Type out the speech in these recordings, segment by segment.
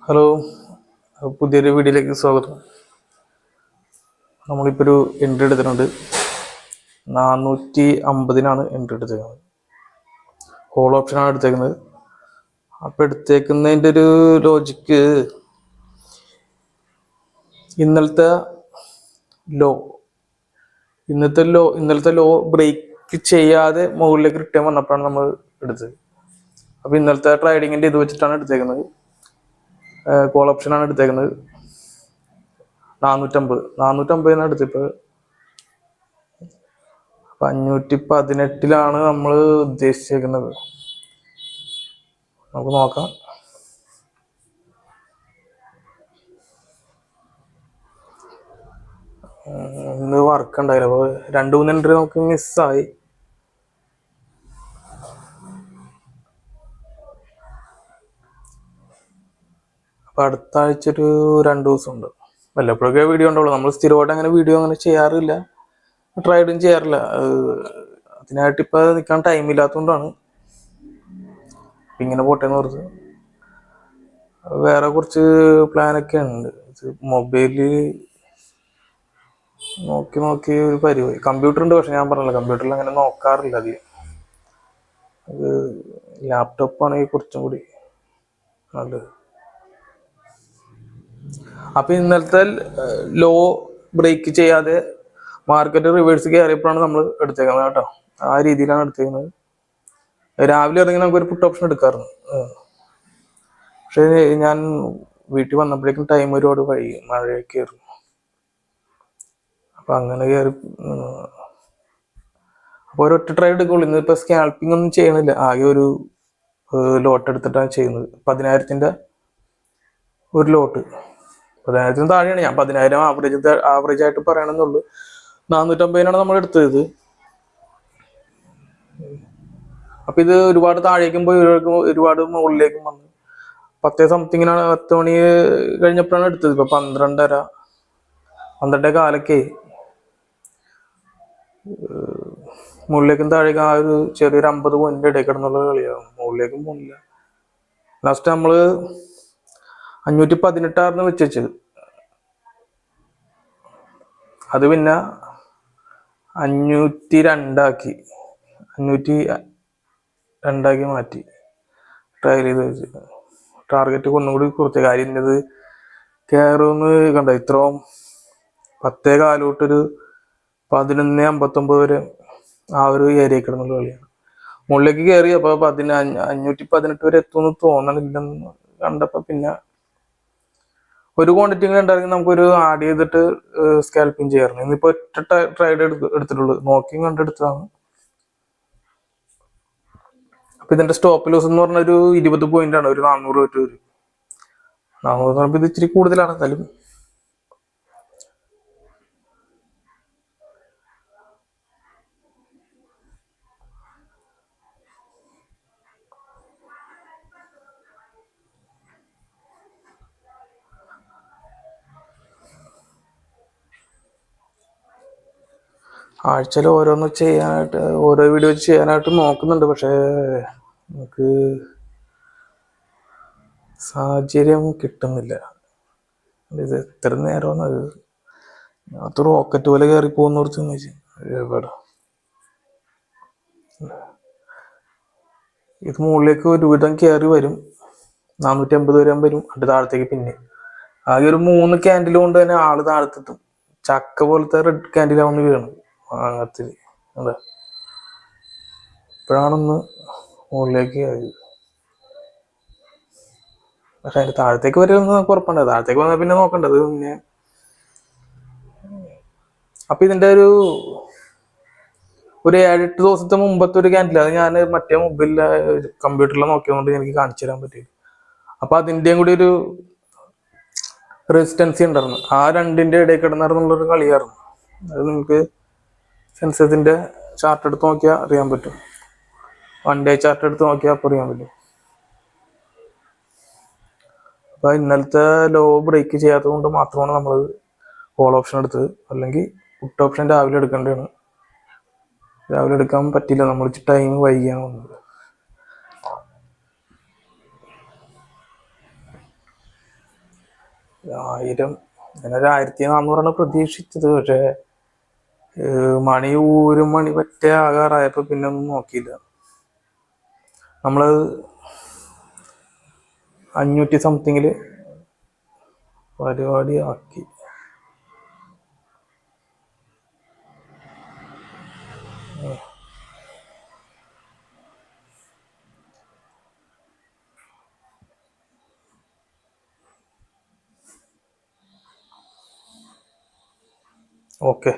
Hello, പുതിയൊരു വീഡിയോയിലേക്ക് സ്വാഗതം. നമ്മളിപ്പോൾ ഒരു എൻട്രി എടുത്തിട്ടുണ്ട്. 450 എൻട്രി എടുത്തേക്കുന്നത്. ഹോൾ ഓപ്ഷനാണ് എടുത്തേക്കുന്നത്. അപ്പോൾ എടുത്തേക്കുന്നതിൻ്റെ ഒരു ലോജിക്ക്, ഇന്നലത്തെ ലോ ഇന്നലത്തെ ലോ ബ്രേക്ക് ചെയ്യാതെ മുകളിലേക്ക് റിട്ടേൺ വന്നപ്പോഴാണ് നമ്മൾ എടുത്തത്. അപ്പോൾ ഇന്നലത്തെ ട്രേഡിങ്ങിൻ്റെ ഇത് വെച്ചിട്ടാണ് എടുത്തേക്കുന്നത്. കോൾ ഓപ്ഷനാണ് എടുത്തേക്കുന്നത്. 450 എടുത്തിപ്പോൾ 518 നമ്മൾ ഉദ്ദേശിച്ചേക്കുന്നത്. നമുക്ക് നോക്കാം. ഇന്ന് വർക്ക് ഉണ്ടായില്ല, അപ്പോൾ 2-3 എൻട്രി നമുക്ക് മിസ്സായി. അപ്പോൾ അടുത്ത ആഴ്ച ഒരു 2 ദിവസം ഉണ്ട്. വല്ലപ്പോഴൊക്കെ വീഡിയോ ഉണ്ടാവുള്ളൂ. നമ്മൾ സ്ഥിരമായിട്ട് അങ്ങനെ വീഡിയോ അങ്ങനെ ചെയ്യാറില്ല, ട്രൈഡും ചെയ്യാറില്ല. അതിനായിട്ട് ഇപ്പം നിൽക്കാൻ ടൈമില്ലാത്തതുകൊണ്ടാണ് ഇങ്ങനെ പോട്ടേന്ന് പറഞ്ഞത്. വേറെ കുറച്ച് പ്ലാനൊക്കെ ഉണ്ട്. മൊബൈലിൽ നോക്കി ഒരു പരിപാടി. കമ്പ്യൂട്ടറുണ്ട്, പക്ഷെ ഞാൻ പറഞ്ഞില്ല, കമ്പ്യൂട്ടറിൽ അങ്ങനെ നോക്കാറില്ല അധികം. അത് ലാപ്ടോപ്പാണെങ്കിൽ കുറച്ചും കൂടി നല്ലത്. അപ്പം ഇന്നലത്തെ ലോ ബ്രേക്ക് ചെയ്യാതെ മാർക്കറ്റ് റിവേഴ്സ് കയറിയപ്പോഴാണ് നമ്മൾ എടുത്തേക്കുന്നത് കേട്ടോ. ആ രീതിയിലാണ് എടുത്തേക്കുന്നത്. രാവിലെ ഇറങ്ങി നമുക്കൊരു പുട്ട് ഓപ്ഷൻ എടുക്കാറുണ്ട്, പക്ഷേ ഞാൻ വീട്ടിൽ വന്നപ്പോഴേക്കും ടൈം ഒരുപാട് വൈകി, മഴയൊക്കെ ആയിരുന്നു. അപ്പം അങ്ങനെ കയറി. അപ്പോൾ ഒരൊറ്റ ട്രേഡ് എടുക്കുള്ളൂ. ഇന്നിപ്പോൾ സ്കാൽപ്പിംഗ് ഒന്നും ചെയ്യണില്ല, ആകെ ഒരു ലോട്ട് എടുത്തിട്ടാണ് ചെയ്യുന്നത്. 10,000 ഒരു ലോട്ട്. 10,000 താഴെയാണ്. ഞാൻ 10,000 ആവറേജ് ആയിട്ട് പറയണമെന്നുള്ളൂ. 450 നമ്മൾ എടുത്തത്. അപ്പം ഇത് ഒരുപാട് താഴേക്കും പോയി ഒരുപാട് മുകളിലേക്കും വന്നു. 10 സംതിങ്ങിനാണ്, 10 മണി കഴിഞ്ഞപ്പോഴാണ് എടുത്തത്. ഇപ്പം 12:30 മുകളിലേക്കും താഴേക്കും ആ ഒരു ചെറിയൊരു 50 പോയിന്റ് ഇടയിൽ കിടന്നുള്ള കളിയാകും. മുകളിലേക്കും പോകുന്നില്ല. ലാസ്റ്റ് നമ്മൾ 518 വെച്ചത്. അത് പിന്നെ 502 മാറ്റി ട്രയൽ ചെയ്ത് വെച്ച്. ടാർഗറ്റ് ഒന്നുകൂടി കുറച്ച് കാര്യം ഇന്നത് കയറുമെന്ന് കണ്ട. ഇത്രയും 10 തൊട്ടൊരു 11:59 വരെ ആ ഒരു ഏരിയ കിടന്നുള്ള കളിയാണ്. മുകളിലേക്ക് കയറി. അപ്പോൾ 518 വരെ എത്തുമെന്ന് തോന്നണില്ലെന്ന് കണ്ടപ്പോൾ പിന്നെ ഒരു ക്വാണ്ടിറ്റി ഉണ്ടായിരുന്നു, നമുക്കൊരു ആഡ് ചെയ്തിട്ട് സ്കാൽപ്പിങ് ചെയ്യാറുണ്ട്. ഇന്നിപ്പോൾ ഒറ്റ ട്രേഡ് എടുത്തിട്ടുള്ളൂ, നോക്കിയും കണ്ടെടുത്തതാണ്. അപ്പം ഇതിന്റെ സ്റ്റോപ്പ് ലോസ് എന്ന് പറഞ്ഞ ഒരു 20 പോയിന്റ് ആണ്. ഒരു 400 രൂപ വരും. 400 പറയുമ്പോൾ ഇത് ഇച്ചിരി കൂടുതലാണ്. എന്നാലും ആഴ്ചയിൽ ഓരോന്ന് ചെയ്യാനായിട്ട്, ഓരോ വീഡിയോ ചെയ്യാനായിട്ട് നോക്കുന്നുണ്ട്. പക്ഷേ നമുക്ക് സാഹചര്യം കിട്ടുന്നില്ല. ഇത് എത്ര നേരമെന്നത് അത് റോക്കറ്റ് പോലെ കയറി പോകുന്ന കുറച്ച് എവിടെ. ഇത് മുകളിലേക്ക് ഒരുവിധം കയറി വരും. 450 വരെ വരും. അത് താഴത്തേക്ക് പിന്നെ ആകെ ഒരു 3 ക്യാൻഡിൽ കൊണ്ട് തന്നെ ആള് താഴത്തെത്തും. ചക്ക പോലത്തെ റെഡ് ക്യാൻഡിലാവുന്ന വീഴണം അങ്ങനത്തെ. അതെ, ഇപ്പോഴാണൊന്ന് മുകളിലേക്ക് ആയത്. പക്ഷെ അതിന്റെ താഴത്തേക്ക് വരുമെന്ന് നമുക്ക് ഉറപ്പുണ്ട്. താഴത്തേക്ക് വന്നാൽ പിന്നെ നോക്കണ്ടത് പിന്നെ. അപ്പൊ ഇതിന്റെ ഒരു 7-8 ദിവസത്തെ മുമ്പത്തെ ഒരു ക്യാൻഡിൽ, അത് ഞാൻ മറ്റേ മൊബൈലിലെ കമ്പ്യൂട്ടറിൽ നോക്കിയതുകൊണ്ട് എനിക്ക് കാണിച്ചു തരാൻ പറ്റില്ല. അപ്പൊ അതിന്റെയും കൂടി ഒരു റെസിസ്റ്റൻസി ഉണ്ടായിരുന്നു. ആ രണ്ടിന്റെ ഇടയിൽ കിടന്നായിരുന്നുള്ളൊരു കളിയായിരുന്നു. അത് നിങ്ങൾക്ക് സെൻസസിന്റെ ചാർട്ട് എടുത്ത് നോക്കിയാൽ അറിയാൻ പറ്റും. 1 ഡേ ചാർട്ട് എടുത്ത് നോക്കിയാൽ അപ്പോൾ അറിയാൻ പറ്റും. അപ്പൊ ഇന്നലത്തെ ലോ ബ്രേക്ക് ചെയ്യാത്തത് കൊണ്ട് മാത്രമാണ് നമ്മൾ കോൾ ഓപ്ഷൻ എടുത്തത്. അല്ലെങ്കിൽ പുട്ട് ഓപ്ഷൻ രാവിലെ എടുക്കേണ്ടതാണ്. രാവിലെ എടുക്കാൻ പറ്റില്ല, നമ്മൾ ടൈം വൈകിയാണ് വന്നത്. 1000 ഞാനൊരു 1400 പ്രതീക്ഷിച്ചത്. പക്ഷെ മണി ഒരു മണി പറ്റേ ആകാറായപ്പോ പിന്നെ ഒന്നും നോക്കിയില്ല. നമ്മള് 500 സംതിങ്ങില് പരിപാടി ആക്കി. ഓക്കെ,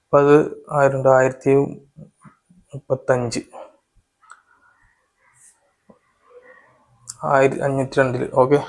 അപ്പം അത് 1035 1502. ഓക്കെ.